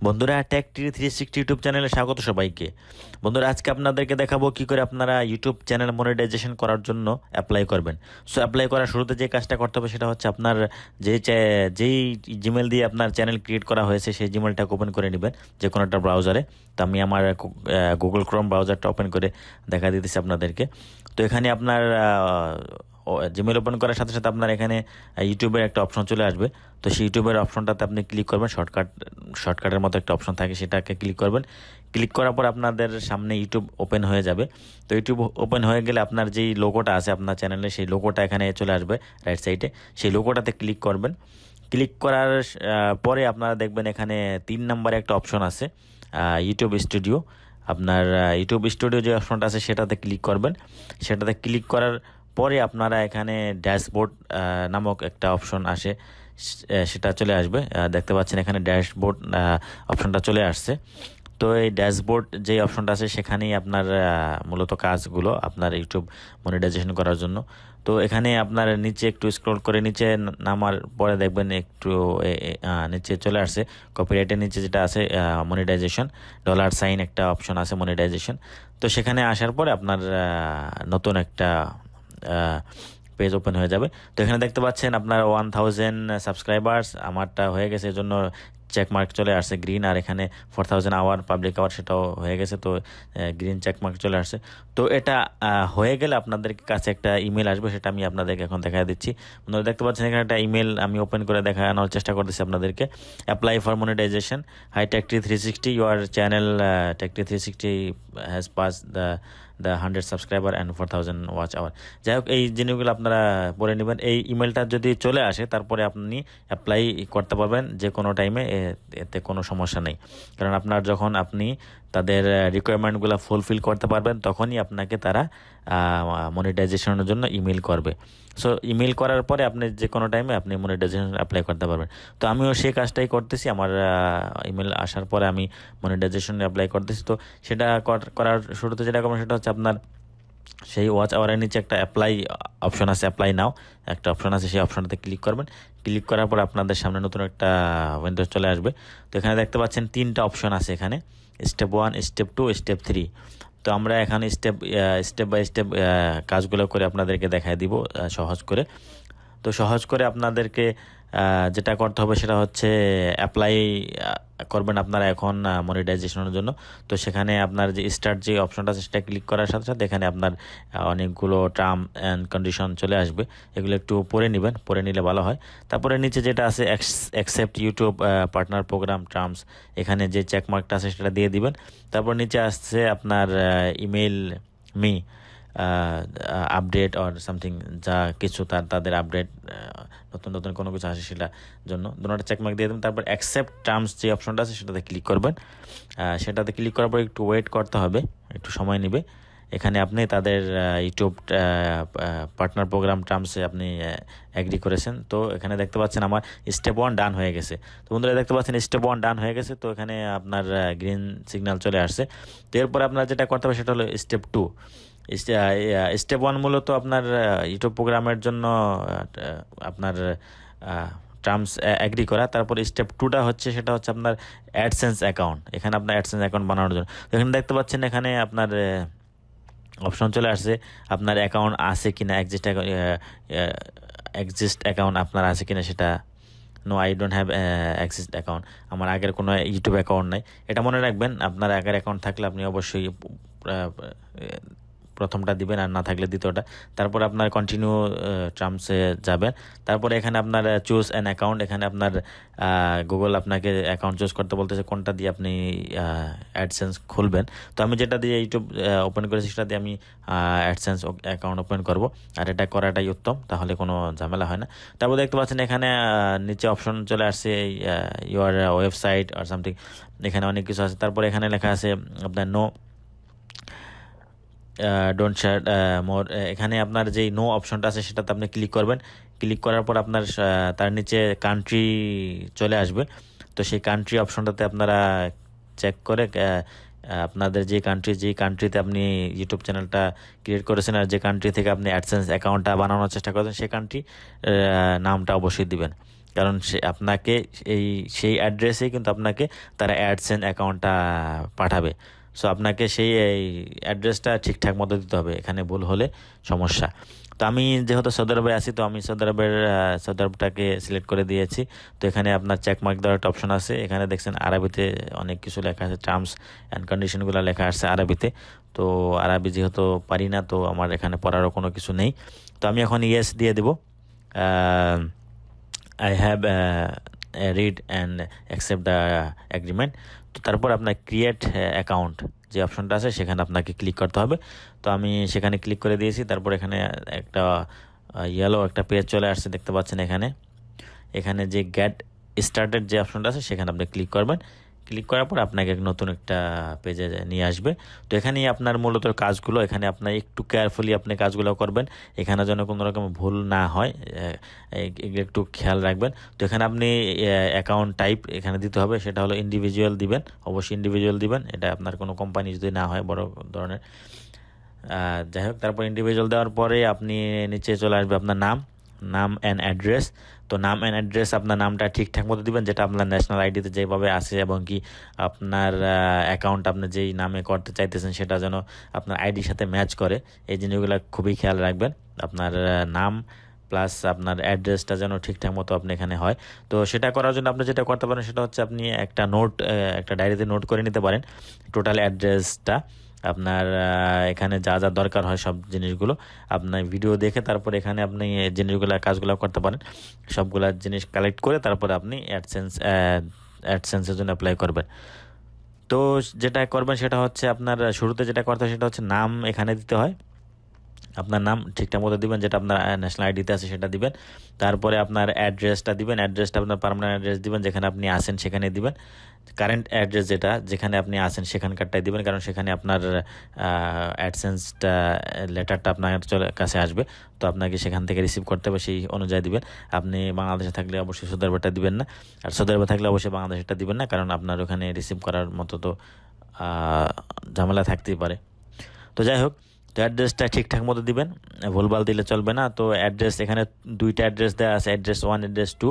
বন্ধুরা, টেক360 ইউটিউব চ্যানেলে স্বাগত সবাইকে। বন্ধুরা, আজকে আপনাদেরকে দেখাবো কি করে আপনারা ইউটিউব চ্যানেল মনিটাইজেশন করার জন্য অ্যাপ্লাই করবেন। সো অ্যাপ্লাই করার শুরুতে যে কাজটা করতে হবে সেটা হচ্ছে আপনার যেই জিমেল দিয়ে আপনার চ্যানেল ক্রিয়েট করা হয়েছে সেই জিমেলটাকে ওপেন করে নেবেন যে কোনো একটা ব্রাউজারে। তো আমি আমার গুগল ক্রোম ব্রাউজারটা ওপেন করে দেখা দিতেছি আপনাদেরকে। তো এখানে আপনার জিমেল ওপেন করার সাথে সাথে আপনার এখানে ইউটিউবের একটা অপশন চলে আসবে। তো সেই ইউটিউবের অপশনটাতে আপনি ক্লিক করবেন, শর্টকাটের মতো একটা অপশন থাকে, সেটাকে ক্লিক করবেন। ক্লিক করার পর আপনাদের সামনে ইউটিউব ওপেন হয়ে যাবে। তো ইউটিউব ওপেন হয়ে গেলে আপনার যেই লোগোটা আছে আপনার চ্যানেলে, সেই লোগোটা এখানে চলে আসবে রাইট সাইডে। সেই লোগোটাতে ক্লিক করবেন। ক্লিক করার পরে আপনারা দেখবেন এখানে 3 নম্বরে একটা অপশন আছে ইউটিউব স্টুডিও। আপনার ইউটিউব স্টুডিও যে অপশনটা আছে সেটাতে ক্লিক করবেন। সেটাতে ক্লিক করার পরে আপনারা এখানে ড্যাশবোর্ড নামক একটা অপশন আসে, সেটা চলে আসবে। দেখতে পাচ্ছেন এখানে ড্যাশবোর্ড অপশনটা চলে আসছে। তো এই ড্যাশবোর্ড যে অপশনটা আছে সেখানেই আপনার মূলত কাজগুলো আপনার ইউটিউব মনিটাইজেশন করার জন্য। তো এখানে আপনার নিচে একটু স্ক্রল করে নিচে নামার পরে দেখবেন একটু নিচে চলে আসছে কপিরাইটের নিচে যেটা আছে মনিটাইজেশন, $সাইন একটা অপশন আছে মনিটাইজেশন। তো সেখানে আসার পরে আপনার নতুন একটা পেজ ওপেন হয়ে যাবে। তো এখানে দেখতে পাচ্ছেন আপনার 1000 সাবস্ক্রাইবার্স, আমারটা হয়ে গেছে, এই জন্য চেকমার্ক চলে আসছে গ্রিন। আর এখানে 4000 আওয়ার পাবলিক আওয়ার, সেটাও হয়ে গেছে, তো গ্রিন চেকমার্ক চলে আসছে। তো এটা হয়ে গেলে আপনাদের কাছে একটা ইমেল আসবে, সেটা আমি আপনাদেরকে এখন দেখা দিচ্ছি। আপনারা দেখতে পাচ্ছেন এখানে একটা ইমেল আমি ওপেন করে দেখানোর চেষ্টা করতেছি আপনাদেরকে। অ্যাপ্লাই ফর মনিটাইজেশন, হাই টেক360, ইউর চ্যানেল টেক360 has pass the 100 subscriber and 4000 watch hour. যাই হোক, এই জিনিসগুলো আপনারা পড়ে নেবেন। এই ইমেলটা যদি চলে আসে তারপরে আপনি অ্যাপ্লাই করতে পারবেন যে কোনো টাইমে, এতে কোনো সমস্যা নেই। কারণ আপনার যখন আপনি তাদের রিকোয়ারমেন্টগুলো ফুলফিল করতে পারবেন তখনই আপনাকে তারা মনিটাইজেশনের জন্য ইমেল করবে। সো ইমেল করার পরে আপনি যে কোনো টাইমে আপনি মনিটাইজেশন অ্যাপ্লাই করতে পারবেন। তো আমিও সেই কাজটাই করতেছি, আমার ইমেল আসার পরে আমি মনিটাইজেশন অ্যাপ্লাই করতেছি। তো সেটা করার শুরুতে যেটা করবেন সেটা হচ্ছে আপনার সেই ওয়াচ আওয়ারের নিচে একটা অ্যাপ্লাই অপশন আছে, অ্যাপ্লাই নাও একটা অপশন আছে, সেই অপশনটাতে ক্লিক করবেন। ক্লিক করার পর আপনাদের সামনে নতুন একটা উইন্ডোজ চলে আসবে। তো এখানে দেখতে পাচ্ছেন 3টা অপশন আছে এখানে, স্টেপ 1, স্টেপ 2, স্টেপ 3। তো আমরা এখানে স্টেপ বাই স্টেপ কাজগুলো করে আপনাদেরকে দেখাই দিব সহজ করে। তো সহজ করে আপনাদেরকে যেটা করতে হবে সেটা হচ্ছে অ্যাপ্লাই করবেন আপনারা এখন মনিটাইজেশনের জন্য। তো সেখানে আপনার যে স্টার্ট যে অপশনটা আছে সেটা ক্লিক করার সাথে সাথে এখানে আপনার অনেকগুলো টার্ম অ্যান্ড কন্ডিশন চলে আসবে, এগুলো একটু পড়ে নেবেন, পড়ে নিলে ভালো হয়। তারপরে নিচে যেটা আছে accept YouTube partner program terms, এখানে যে চেকমার্কটা আছে সেটা দিয়ে দিবেন। তারপর নিচে আসছে আপনার email me update or something, যা কিছু তাদের আপডেট নতুন নতুন কোনো কিছু আসে সেটার জন্য দুটোটা চেকমার্ক দিয়ে দেবেন। তারপর অ্যাকসেপ্ট টার্মস যে অপশনটা আছে সেটাতে ক্লিক করবেন। সেটাতে ক্লিক করার পর একটু ওয়েট করতে হবে, একটু সময় নেবে। এখানে আপনি তাদের ইউটিউব পার্টনার প্রোগ্রাম টার্মসে আপনি অ্যাগ্রি করেছেন। তো এখানে দেখতে পাচ্ছেন আমার স্টেপ 1 ডান হয়ে গেছে। তো বন্ধুরা দেখতে পাচ্ছেন স্টেপ 1 ডান হয়ে গেছে। তো এখানে আপনার গ্রিন সিগন্যাল চলে আসছে। তো এরপর আপনার যেটা করতে হবে সেটা হলো স্টেপ 2। স্টেপ 1 মূলত আপনার ইউটিউব প্রোগ্রামের জন্য আপনার টার্মস অ্যাগ্রি করা। তারপর স্টেপ 2টা হচ্ছে সেটা হচ্ছে আপনার অ্যাডসেন্স অ্যাকাউন্ট, এখানে আপনার অ্যাডসেন্স অ্যাকাউন্ট বানানোর জন্য। তো এখানে দেখতে পাচ্ছেন এখানে আপনার অপশন চলে আসছে আপনার অ্যাকাউন্ট আছে কিনা, এক্সিস্ট অ্যাকাউন্ট আপনার আছে কিনা সেটা। No, I don't have exist account, আমার আগের কোনো ইউটিউব অ্যাকাউন্ট নাই। এটা মনে রাখবেন, আপনার আগের অ্যাকাউন্ট থাকলে আপনি অবশ্যই প্রথমটা দিবেন, আর না থাকলে দ্বিতীয়টা। তারপর আপনার কন্টিনিউ টার্মসে যাবেন। তারপরে এখানে আপনার চুজ অ্যান অ্যাকাউন্ট, এখানে আপনার গুগল আপনাকে অ্যাকাউন্ট চুজ করতে বলতেছে কোনটা দিয়ে আপনি অ্যাডসেন্স খুলবেন। তো আমি যেটা দিয়ে ইউটিউব ওপেন করেছি সেটা দিয়ে আমি অ্যাডসেন্স অ্যাকাউন্ট ওপেন করব, আর এটা করাটাই উত্তম, তাহলে কোনো ঝামেলা হয় না। তারপর দেখতে পাচ্ছেন এখানে নিচে অপশন চলে আসছে ইউর ওয়েবসাইট আর সামথিং, এখানে অনেক কিছু আছে। তারপর এখানে লেখা আছে আপনার নো ডোন্ট শেয়ার মোর, এখানে আপনার যেই নো অপশনটা আছে সেটাতে আপনি ক্লিক করবেন। ক্লিক করার পর আপনার তার নিচে কান্ট্রি চলে আসবে। তো সেই কান্ট্রি অপশনটাতে আপনারা চেক করে আপনাদের যেই কান্ট্রিতে আপনি ইউটিউব চ্যানেলটা ক্রিয়েট করেছেন আর যে কান্ট্রি থেকে আপনি অ্যাডসেন্স অ্যাকাউন্টটা বানানোর চেষ্টা করেছেন সেই কান্ট্রি নামটা অবশ্যই দিবেন। কারণ সে আপনাকে সেই অ্যাড্রেসেই কিন্তু আপনাকে তারা অ্যাডসেন্স অ্যাকাউন্টটা পাঠাবে। সো আপনাকে সেই এই অ্যাড্রেসটা ঠিকঠাক মতো দিতে হবে, এখানে ভুল হলে সমস্যা। তো আমি যেহেতু সৌদি আরবে আছি, তো আমি সৌদি আরবটাকে সিলেক্ট করে দিয়েছি। তো এখানে আপনার চেকমার্ক দেওয়ার একটা অপশন আছে, এখানে দেখছেন আরবিতে অনেক কিছু লেখা আছে, টার্মস অ্যান্ড কন্ডিশনগুলো লেখা আছে আরবিতে। তো আরবি যেহেতু পারি না, তো আমার এখানে পড়ারও কোনো কিছু নেই। তো আমি এখন ইয়েস দিয়ে দেবো, I have read and accept the agreement. তো তারপর আপনার ক্রিয়েট অ্যাকাউন্ট যে অপশনটা আছে সেখানে আপনাকে ক্লিক করতে হবে। তো আমি সেখানে ক্লিক করে দিয়েছি। তারপর এখানে একটা ইয়েলো একটা পেজ চলে আসছে, দেখতে পাচ্ছেন এখানে। এখানে যে গেট স্টার্টেড যে অপশনটা আছে সেখানে আপনি ক্লিক করবেন। ক্লিক করার পর আপনাকে নতুন একটা পেজে নিয়ে আসবে। তো এখানেই আপনার মূলত কাজগুলো, এখানে আপনার একটু কেয়ারফুলি আপনি কাজগুলো করবেন, এখানে যেন কোনো রকম ভুল না হয়, এগুলো একটু খেয়াল রাখবেন। তো এখানে আপনি অ্যাকাউন্ট টাইপ এখানে দিতে হবে, সেটা হলো ইন্ডিভিজুয়াল দিবেন, অবশ্যই ইন্ডিভিজুয়াল দিবেন, এটা আপনার কোনো কোম্পানি যদি না হয় বড় ধরনের। যাই হোক, তারপর ইন্ডিভিজুয়াল দেওয়ার পরে আপনি নিচে চলে আসবে আপনার নাম অ্যান্ড অ্যাড্রেস। তো নাম অ্যান্ড অ্যাড্রেস আপনার নামটা ঠিকঠাক মতো দিবেন, যেটা আপনার ন্যাশনাল আইডিতে যেভাবে আছে, এবং কি আপনার অ্যাকাউন্ট আপনি যেই নামে করতে চাইতেছেন সেটা যেন আপনার আইডির সাথে ম্যাচ করে। এই জিনিসগুলো খুবই খেয়াল রাখবেন। আপনার নাম প্লাস আপনার অ্যাড্রেসটা যেন ঠিকঠাক মতো আপনি এখানে হয়। তো সেটা করার জন্য আপনি যেটা করতে পারেন সেটা হচ্ছে আপনি একটা ডায়েরিতে নোট করে নিতে পারেন টোটাল অ্যাড্রেসটা, আপনার এখানে যা যা দরকার হয় সব জিনিসগুলো আপনার ভিডিও দেখে তারপর এখানে আপনি এই জিনিসগুলো কাজগুলো করতে পারেন। সবগুলা জিনিস কালেক্ট করে তারপরে আপনি অ্যাডসেন্সের জন্য অ্যাপ্লাই করবেন। তো যেটা করবেন সেটা হচ্ছে আপনার শুরুতে যেটা করতে হয় সেটা হচ্ছে নাম এখানে দিতে হয়, আপনার নাম ঠিকঠাক মতো দিবেন, যেটা আপনার ন্যাশনাল আইডিতে আছে সেটা দিবেন। তারপরে আপনার অ্যাড্রেসটা দিবেন, অ্যাড্রেসটা আপনার পার্মানেন্ট অ্যাড্রেস দিবেন, যেখানে আপনি আসেন সেখানে দিবেন। কারেন্ট অ্যাড্রেস যেখানে আপনি আসেন সেখানকারটাই দিবেন, কারণ সেখানে আপনার অ্যাডসেন্সটা লেটারটা আপনার কাছে আসবে। তো আপনাকে সেখান থেকে রিসিভ করতে হবে, সেই অনুযায়ী দিবেন। আপনি বাংলাদেশে থাকলে অবশ্যই সৌদি আরবটা দিবেন না, আর সৌদি আরবে থাকলে অবশ্যই বাংলাদেশটা দিবেন না, কারণ আপনার ওখানে রিসিভ করার মতো তো ঝামেলা থাকতেই পারে। তো যাই হোক, তো অ্যাড্রেসটা ঠিকঠাক মতো দিবেন, ভুলভাল দিলে চলবে না। তো অ্যাড্রেস এখানে দুইটা অ্যাড্রেস দেওয়া আছে, address 1 address 2,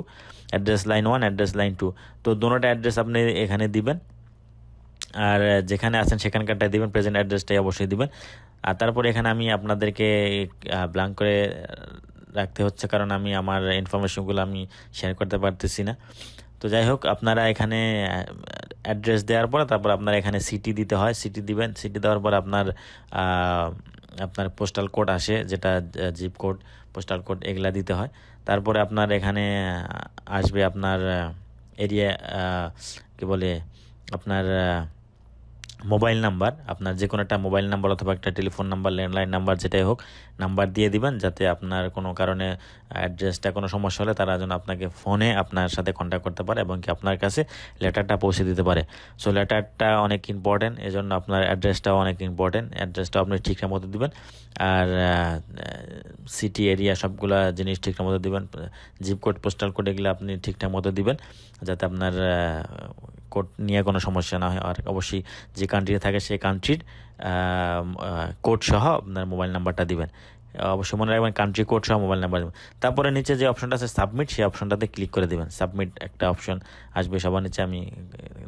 address line 1 address line 2। তো দুটোটা অ্যাড্রেস আপনি এখানে দিবেন, আর যেখানে আছেন সেখানকারটাই দিবেন, প্রেজেন্ট অ্যাড্রেসটাই অবশ্যই দিবেন। আর তারপরে এখানে আমি আপনাদেরকে ব্ল্যাঙ্ক করে রাখতে হচ্ছে, কারণ আমি আমার ইনফরমেশনগুলো আমি শেয়ার করতে পারতেছি না। তো যাই হোক, আপনারা এখানে অ্যাড্রেস দেওয়ার পরে তারপর আপনার এখানে সিটি দিতে হয়, সিটি দিবেন। সিটি দেওয়ার পর আপনার পোস্টাল কোড আসে, যেটা জিপ কোড, পোস্টাল কোড এগুলা দিতে হয়। তারপরে আপনার এখানে আসবে আপনার এরিয়া, কি বলে, আপনার মোবাইল নাম্বার, আপনার যে কোনো একটা মোবাইল নাম্বার অথবা একটা টেলিফোন নাম্বার, ল্যান্ডলাইন নাম্বার যেটাই হোক, নাম্বার দিয়ে দিবেন, যাতে আপনার কোনো কারণে অ্যাড্রেসটা কোনো সমস্যা হলে তারা যেন আপনাকে ফোনে আপনার সাথে কন্ট্যাক্ট করতে পারে এবং কি আপনার কাছে লেটারটা পৌঁছে দিতে পারে। সো লেটারটা অনেক ইম্পর্টেন্ট, এজন্য আপনার অ্যাড্রেসটাও অনেক ইম্পর্টেন্ট, অ্যাড্রেসটাও আপনি ঠিকঠাক মতো দিবেন। আর সিটি এরিয়া সবগুলা জিনিস ঠিকঠাক মতো দিবেন, জিপ কোড, পোস্টাল কোড এগুলো আপনি ঠিকঠাক মতো দিবেন, যাতে আপনার কোড নিয়ে কোনো সমস্যা না হয়। আর অবশ্যই যে কান্ট্রিতে থাকে সেই কান্ট্রির কোড সহ আপনার মোবাইল নাম্বারটা দিবেন। অবশ্যই মনে রাখবেন কান্ট্রি কোড সহ মোবাইল নাম্বার দেবেন। তারপরে নিচে যে অপশনটা আছে সাবমিট, সেই অপশনটাতে ক্লিক করে দেবেন। সাবমিট একটা অপশন আসবে সবার নিচে, আমি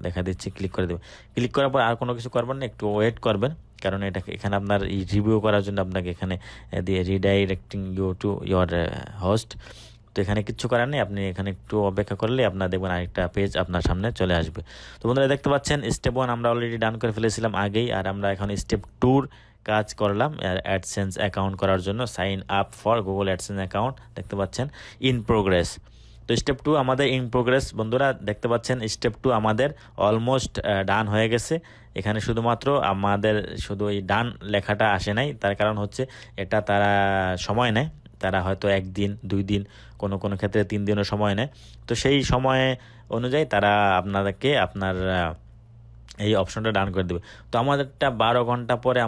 দেখা দিচ্ছি, ক্লিক করে দেবেন। ক্লিক করার পর আর কোনো কিছু করবেন না, একটু ওয়েট করবেন, কারণ এখানে আপনার রিভিউ করার জন্য আপনাকে এখানে দিয়ে redirecting you to your host. তো এখানে কিচ্ছু করার নেই, আপনি এখানে একটু অপেক্ষা করলে আপনার দেখবেন আরেকটা পেজ আপনার সামনে চলে আসবে। তো বন্ধুরা দেখতে পাচ্ছেন স্টেপ 1 আমরা অলরেডি ডান করে ফেলেছিলাম আগেই, আর আমরা এখন স্টেপ 2 কাজ করলাম অ্যাডসেন্স অ্যাকাউন্ট করার জন্য, sign up for Google AdSense account, দেখতে পাচ্ছেন ইন প্রোগ্রেস। তো স্টেপ 2 আমাদের ইন প্রোগ্রেস, বন্ধুরা দেখতে পাচ্ছেন স্টেপ 2 আমাদের অলমোস্ট ডান হয়ে গেছে। এখানে শুধুমাত্র আমাদের শুধু এই ডান লেখাটা আসে নাই, তার কারণ হচ্ছে এটা তারা সময় নেয়, তারা হয়তো 1 দিন 2 দিন, কোনো কোনো ক্ষেত্রে 3 দিনও সময় নেয়। তো সেই সময় অনুযায়ী তারা আপনাদেরকে আপনার এই অপশনটা ডান করে দেবে। তো আমাদেরটা 12 ঘন্টা পরে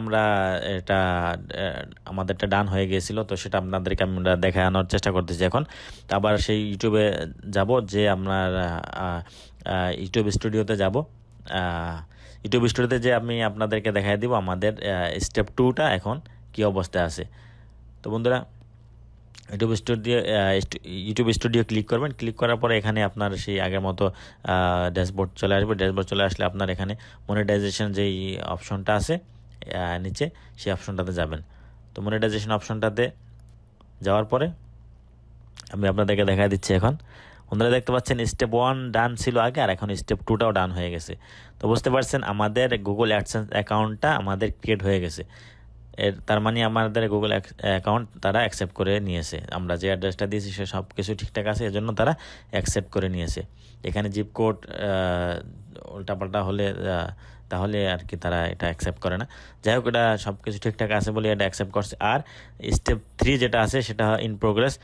এটা আমাদেরটা ডান হয়ে গিয়েছিল, তো সেটা আপনাদেরকে আমরা দেখানোর চেষ্টা করতেছি এখন। তো আবার সেই ইউটিউবে যাব, যে আপনার ইউটিউব স্টুডিওতে যাব, ইউটিউব স্টুডিওতে যে আমি আপনাদেরকে দেখাই দিব আমাদের স্টেপ 2টা এখন কি অবস্থায় আছে। তো বন্ধুরা ইউটিউব স্টুডিও ক্লিক করবেন। ক্লিক করার পরে এখানে আপনার সেই আগের মতো ড্যাশবোর্ড চলে আসবে। ড্যাশবোর্ড চলে আসলে আপনার এখানে মনিটাইজেশন যেই অপশনটা আছে নিচে, সেই অপশনটাতে যাবেন। তো মনিটাইজেশন অপশনটাতে যাওয়ার পরে আমি আপনাদেরকে দেখা দিচ্ছি। এখন বন্ধুরা দেখতে পাচ্ছেন স্টেপ 1 ডান ছিল আগে, আর এখন স্টেপ 2টাও ডান হয়ে গেছে। তো বুঝতে পারছেন আমাদের গুগল অ্যাডসেন্স অ্যাকাউন্টটা আমাদের ক্রিয়েট হয়ে গেছে। তার মানে আমাদের গুগল অ্যাকাউন্ট তারা অ্যাকসেপ্ট করে নিয়েছে। আমরা যে অ্যাড্রেসটা দিয়েছি সে সব কিছু ঠিকঠাক আছে, এজন্য তারা অ্যাকসেপ্ট করে নিয়েছে। এখানে জিপ কোড উল্টাপাল্টা হলে তাহলে আর কি তারা এটা অ্যাকসেপ্ট করে না। যাই হোক, এটা সব কিছু ঠিকঠাক আছে বলে এটা অ্যাকসেপ্ট করছে। আর স্টেপ 3 যেটা আছে সেটা ইন প্রোগ্রেস।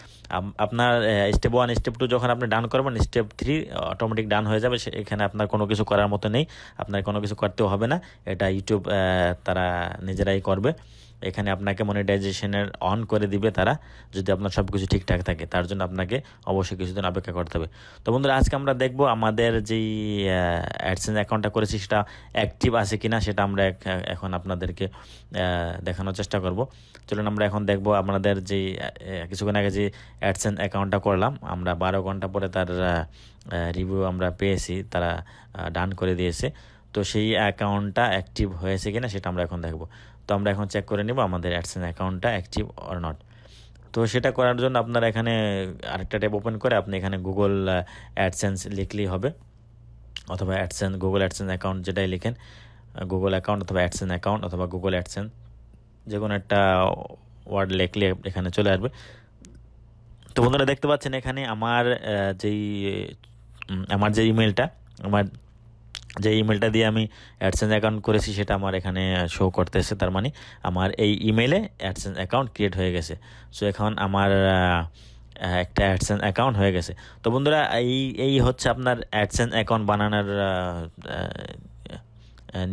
আপনার স্টেপ 1 স্টেপ 2 যখন আপনি ডান করবেন, স্টেপ 3 অটোমেটিক ডান হয়ে যাবে। এখানে আপনার কোনো কিছু করার মতো নেই, আপনার কোনো কিছু করতেও হবে না। এটা ইউটিউব তারা নিজেরাই করবে। এখানে আপনাকে মনিটাইজেশনের অন করে দিবে তারা, যদি আপনার সব কিছু ঠিকঠাক থাকে। তার জন্য আপনাকে অবশ্যই কিছুদিন অপেক্ষা করতে হবে। তো বন্ধুরা আজকে আমরা দেখব আমাদের যেই অ্যাডসেন্স অ্যাকাউন্টটা করেছি সেটা অ্যাক্টিভ আছে কিনা, সেটা আমরা এখন আপনাদেরকে দেখানোর চেষ্টা করব। চলুন আমরা এখন দেখব আপনাদের যেই কিছুক্ষণ আগে যে অ্যাডসেন্স অ্যাকাউন্টটা করলাম, আমরা 12 ঘন্টা পরে তার রিভিউ আমরা পেয়েছি, তারা ডান করে দিয়েছে। তো সেই অ্যাকাউন্টটা অ্যাক্টিভ হয়েছে কিনা সেটা আমরা এখন দেখব। তো আমরা এখন চেক করে নেব আমাদের অ্যাডসেন্স অ্যাকাউন্টটা অ্যাক্টিভ অর নট। তো সেটা করার জন্য আপনারা এখানে আরেকটা ট্যাব ওপেন করে আপনি এখানে গুগল অ্যাডসেন্স লিখলেই হবে, অথবা গুগল অ্যাডসেন্স অ্যাকাউন্ট যেটাই লিখেন, গুগল অ্যাকাউন্ট অথবা অ্যাডসেন্স অ্যাকাউন্ট অথবা গুগল অ্যাডসেন্স যে কোনো একটা ওয়ার্ড লিখলে এখানে চলে আসবে। তো বন্ধুরা দেখতে পাচ্ছেন এখানে আমার যে ইমেলটা দিয়ে আমি অ্যাডসেন্স অ্যাকাউন্ট করেছি সেটা আমার এখানে শো করতেছে। তার মানে আমার এই ইমেলে অ্যাডসেন্স অ্যাকাউন্ট ক্রিয়েট হয়ে গেছে। সো এখন আমার একটা অ্যাডসেন্স অ্যাকাউন্ট হয়ে গেছে। তো বন্ধুরা এই হচ্ছে আপনার অ্যাডসেন্স অ্যাকাউন্ট বানানোর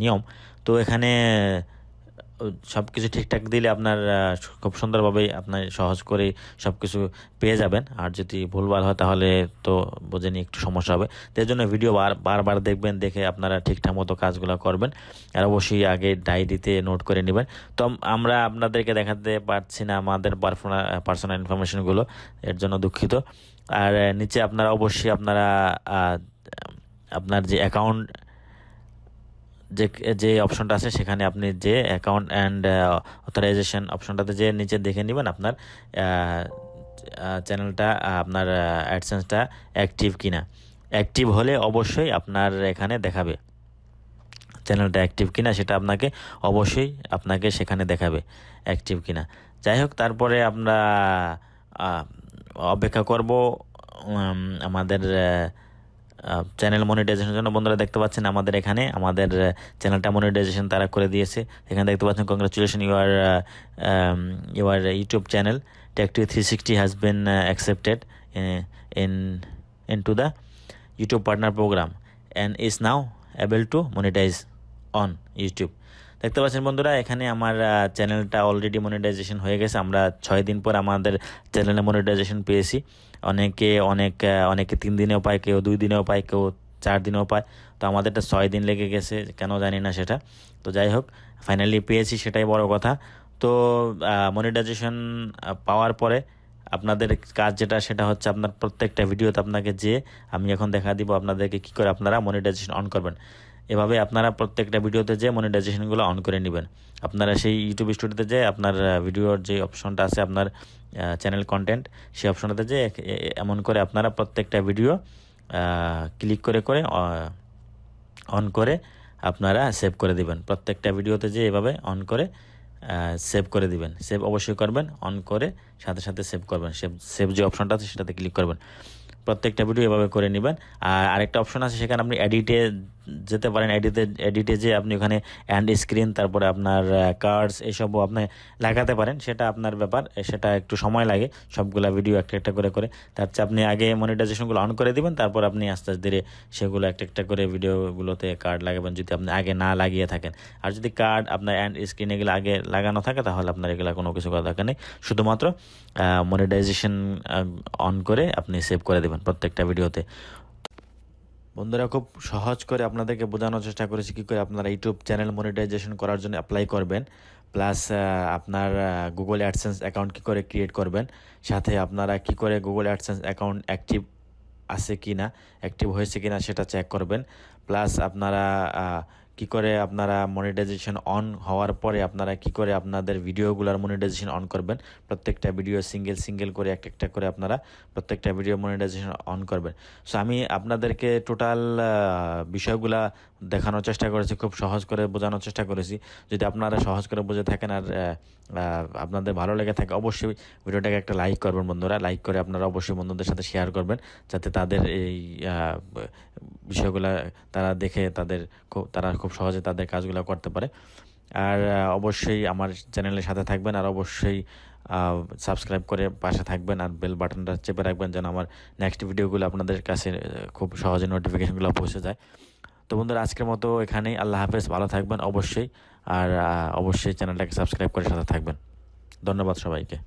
নিয়ম। তো এখানে সব কিছু ঠিকঠাক দিলে আপনার খুব সুন্দরভাবেই আপনার সহজ করে সব কিছু পেয়ে যাবেন। আর যদি ভুলভাল হয় তাহলে তো বোঝেনি একটু সমস্যা হবে। তো এই জন্য ভিডিও বারবার দেখবেন, দেখে আপনারা ঠিকঠাক মতো কাজগুলো করবেন। আর অবশ্যই আগে ডায়েরিতে নোট করে নেবেন। তো আমরা আপনাদেরকে দেখাতে পারছি না আমাদের পার্সোনাল ইনফরমেশনগুলো, এর জন্য দুঃখিত। আর নিচে আপনারা অবশ্যই আপনার যে অ্যাকাউন্ট যে অপশনটা আছে সেখানে আপনি যে অ্যাকাউন্ট অ্যান্ড অথরাইজেশন অপশনটাতে যে নিচে দেখে নেবেন আপনার চ্যানেলটা, আপনার অ্যাডসেন্সটা অ্যাক্টিভ কিনা। অ্যাক্টিভ হলে অবশ্যই আপনার এখানে দেখাবে চ্যানেলটা অ্যাক্টিভ কিনা, সেটা আপনাকে সেখানে দেখাবে অ্যাক্টিভ কিনা। যাই হোক, তারপরে আমরা অপেক্ষা করব আমাদের চ্যানেল মনিটাইজেশনের জন্য। বন্ধুরা দেখতে পাচ্ছেন আমাদের এখানে আমাদের চ্যানেলটা মনিটাইজেশন তারা করে দিয়েছে। এখানে দেখতে পাচ্ছেন congratulation, your YouTube channel Tech2 360 has been accepted into the YouTube partner program and is now able to monetize on YouTube. দেখতে পাচ্ছেন বন্ধুরা এখানে আমার চ্যানেলটা অলরেডি মনিটাইজেশন হয়ে গেছে। আমরা 6 দিন পর আমাদের চ্যানেলে মনিটাইজেশন পেয়েছি। অনেকে 3 দিনেও পায়, কেউ 2 দিনেও পায়, কেউ 4 দিনেও পায়। তো আমাদেরটা 6 দিন লেগে গেছে, কেন জানি না সেটা। তো যাই হোক, ফাইনালি পেয়েছি, সেটাই বড় কথা। তো মনিটাইজেশন পাওয়ার পরে আপনাদের কাজ সেটা হচ্ছে আপনার প্রত্যেকটা ভিডিওতে আমি এখন দেখা দিব আপনাদেরকে কী করে আপনারা মনিটাইজেশন অন করবেন। এভাবে আপনারা প্রত্যেকটা ভিডিওতে যে মনিটাইজেশনগুলো অন করে নেবেন। আপনারা সেই ইউটিউব স্টুডিওতে যে আপনার ভিডিওর যে অপশনটা আছে আপনার চ্যানেল কন্টেন্ট, সেই অপশনটাতে যে এমন করে আপনারা প্রত্যেকটা ভিডিও ক্লিক করে অন করে আপনারা সেভ করে দিবেন। প্রত্যেকটা ভিডিওতে যে এভাবে অন করে সেভ করে দিবেন। সেভ অবশ্যই করবেন, অন করে সাথে সাথে সেভ করবেন। সেভ যে অপশনটা আছে সেটাতে ক্লিক করবেন। প্রত্যেকটা ভিডিও এভাবে করে নেবেন। আর আরেকটা অপশন আছে, সেখানে আপনি এডিটে যেতে পারেন। এডিটে যে আপনি ওখানে অ্যান্ড স্ক্রিন, তারপরে আপনার কার্ডস এসবও আপনি লাগাতে পারেন। সেটা আপনার ব্যাপার, সেটা একটু সময় লাগে সবগুলা ভিডিও একটা করে। তার চেয়ে আপনি আগে মনিটাইজেশনগুলো অন করে দিবেন, তারপর আপনি আস্তে ধীরে সেগুলো একটা করে ভিডিওগুলোতে কার্ড লাগাবেন, যদি আপনি আগে না লাগিয়ে থাকেন। আর যদি কার্ড আপনার অ্যান্ড স্ক্রিন এগুলো আগে লাগানো থাকে তাহলে আপনার এগুলো কোনো কিছু করা দরকার নেই। শুধুমাত্র মনিটাইজেশন অন করে আপনি সেভ করে দেবেন প্রত্যেকটা ভিডিওতে। বন্ধুরা খুব সহজ করে আপনাদেরকে বোঝানোর চেষ্টা করেছি কী করে আপনারা ইউটিউব চ্যানেল মনিটাইজেশন করার জন্য অ্যাপ্লাই করবেন, প্লাস আপনার গুগল অ্যাডসেন্স অ্যাকাউন্ট কী করে ক্রিয়েট করবেন, সাথে আপনারা কী করে গুগল অ্যাডসেন্স অ্যাকাউন্ট অ্যাক্টিভ আছে কি না, অ্যাক্টিভ হয়েছে কি না সেটা চেক করবেন, প্লাস আপনারা কি করে আপনারা মনিটাইজেশন অন হওয়ার পরে আপনারা কি করে আপনাদের ভিডিওগুলোর মনিটাইজেশন অন করবেন, প্রত্যেকটা ভিডিও সিঙ্গেল করে একটা করে আপনারা প্রত্যেকটা ভিডিও মনিটাইজেশন অন করবেন। সো আমি আপনাদেরকে টোটাল বিষয়গুলা দেখানোর চেষ্টা করেছি, খুব সহজ করে বোঝানোর চেষ্টা করেছি। যদি আপনারা সহজ করে বুঝে থাকেন আর আপনাদের ভালো লেগে থাকে, অবশ্যই ভিডিওটাকে একটা লাইক করবেন বন্ধুরা, লাইক করে আপনারা অবশ্যই বন্ধুদের সাথে শেয়ার করবেন, যাতে তাদের এই বিষয়গুলো তারা দেখে তারা খুব সহজে তাদের কাজগুলো করতে পারে। আর অবশ্যই আমার চ্যানেলের সাথে থাকবেন, আর অবশ্যই সাবস্ক্রাইব করে পাশে থাকবেন, আর বেল বাটনটা চেপে রাখবেন যেন আমার নেক্সট ভিডিওগুলো আপনাদের কাছে খুব সহজে নোটিফিকেশনগুলো পৌঁছে যায়। তো বন্ধুরা আজকের মতো এখানেই, আল্লাহ হাফেজ, ভালো থাকবেন অবশ্যই, আর অবশ্যই চ্যানেলটাকে সাবস্ক্রাইব করে সাথে থাকবেন। ধন্যবাদ সবাইকে।